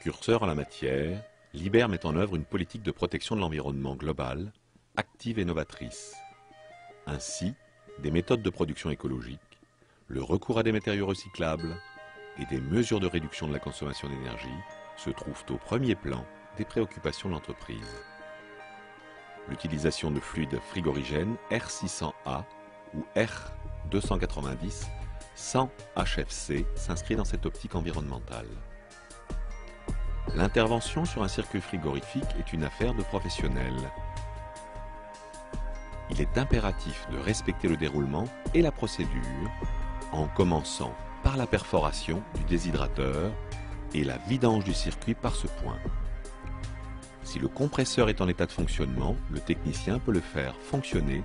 Précurseur en la matière, l'IBER met en œuvre une politique de protection de l'environnement globale, active et novatrice. Ainsi, des méthodes de production écologique, le recours à des matériaux recyclables et des mesures de réduction de la consommation d'énergie se trouvent au premier plan des préoccupations de l'entreprise. L'utilisation de fluides frigorigènes R600A ou R290 sans HFC s'inscrit dans cette optique environnementale. L'intervention sur un circuit frigorifique est une affaire de professionnels. Il est impératif de respecter le déroulement et la procédure en commençant par la perforation du déshydrateur et la vidange du circuit par ce point. Si le compresseur est en état de fonctionnement, le technicien peut le faire fonctionner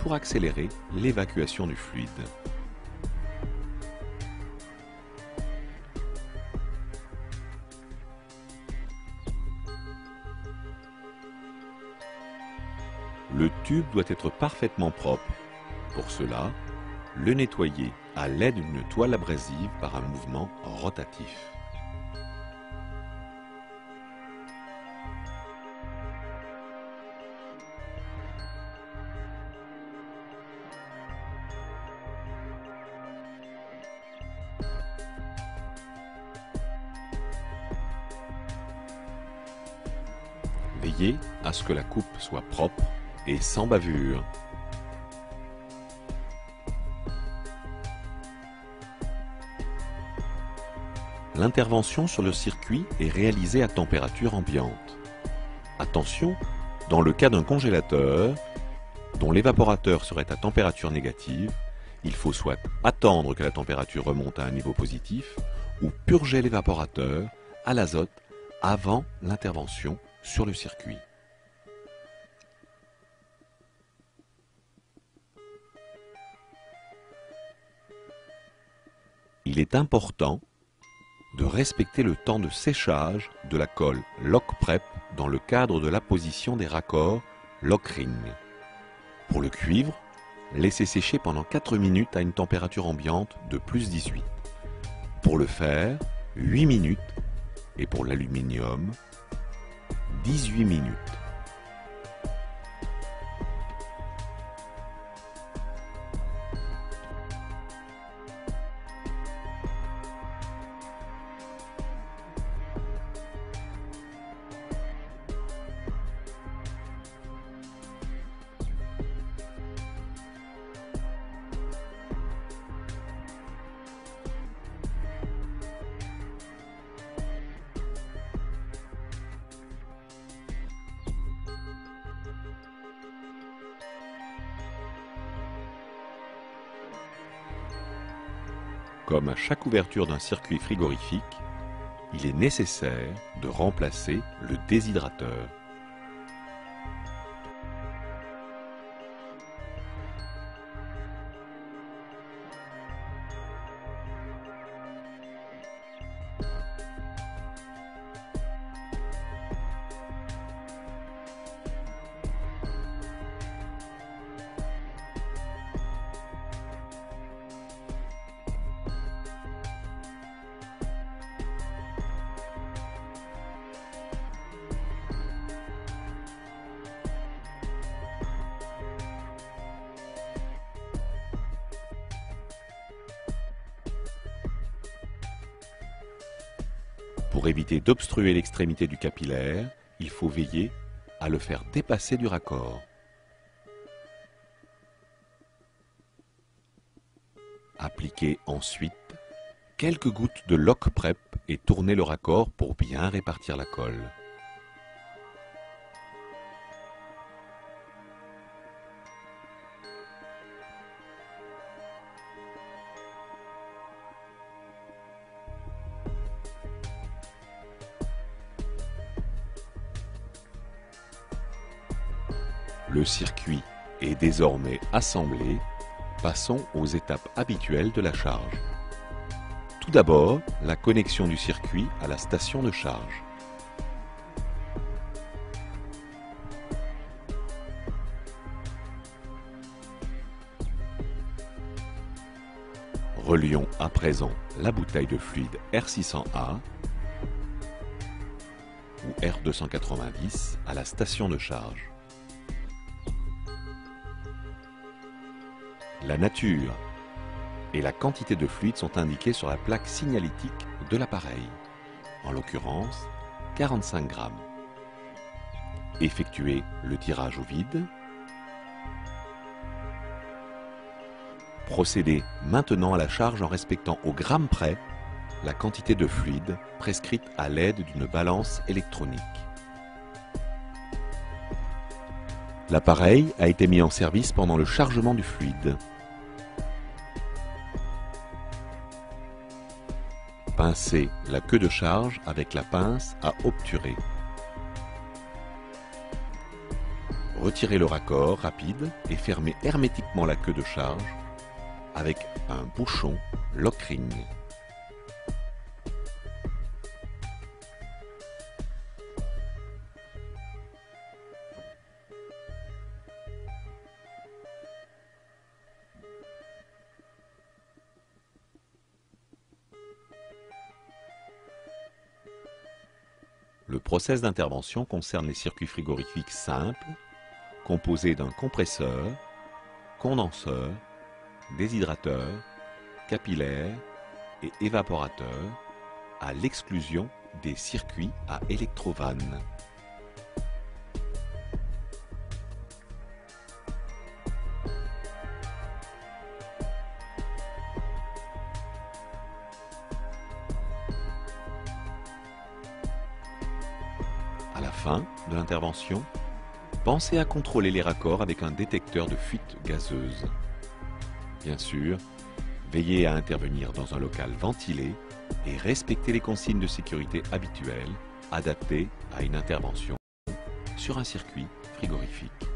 pour accélérer l'évacuation du fluide. Le tube doit être parfaitement propre. Pour cela, le nettoyer à l'aide d'une toile abrasive par un mouvement rotatif. Veillez à ce que la coupe soit propre et sans bavure. L'intervention sur le circuit est réalisée à température ambiante. Attention, dans le cas d'un congélateur, dont l'évaporateur serait à température négative, il faut soit attendre que la température remonte à un niveau positif, ou purger l'évaporateur à l'azote avant l'intervention sur le circuit. Il est important de respecter le temps de séchage de la colle lock-prep dans le cadre de l'apposition des raccords lock-ring. Pour le cuivre, laissez sécher pendant 4 minutes à une température ambiante de plus 18. Pour le fer, 8 minutes et pour l'aluminium, 18 minutes. Comme à chaque ouverture d'un circuit frigorifique, il est nécessaire de remplacer le déshydrateur. Pour éviter d'obstruer l'extrémité du capillaire, il faut veiller à le faire dépasser du raccord. Appliquez ensuite quelques gouttes de lock-prep et tournez le raccord pour bien répartir la colle. Le circuit est désormais assemblé. Passons aux étapes habituelles de la charge. Tout d'abord, la connexion du circuit à la station de charge. Relions à présent la bouteille de fluide R600A ou R290 à la station de charge. La nature et la quantité de fluide sont indiquées sur la plaque signalétique de l'appareil, en l'occurrence 45 grammes. Effectuez le tirage au vide. Procédez maintenant à la charge en respectant au gramme près la quantité de fluide prescrite à l'aide d'une balance électronique. L'appareil a été mis en service pendant le chargement du fluide. Pincez la queue de charge avec la pince à obturer. Retirez le raccord rapide et fermez hermétiquement la queue de charge avec un bouchon lock-ring. Le process d'intervention concerne les circuits frigorifiques simples, composés d'un compresseur, condenseur, déshydrateur, capillaire et évaporateur, à l'exclusion des circuits à électrovanne. À la fin de l'intervention, pensez à contrôler les raccords avec un détecteur de fuite gazeuse. Bien sûr, veillez à intervenir dans un local ventilé et respectez les consignes de sécurité habituelles adaptées à une intervention sur un circuit frigorifique.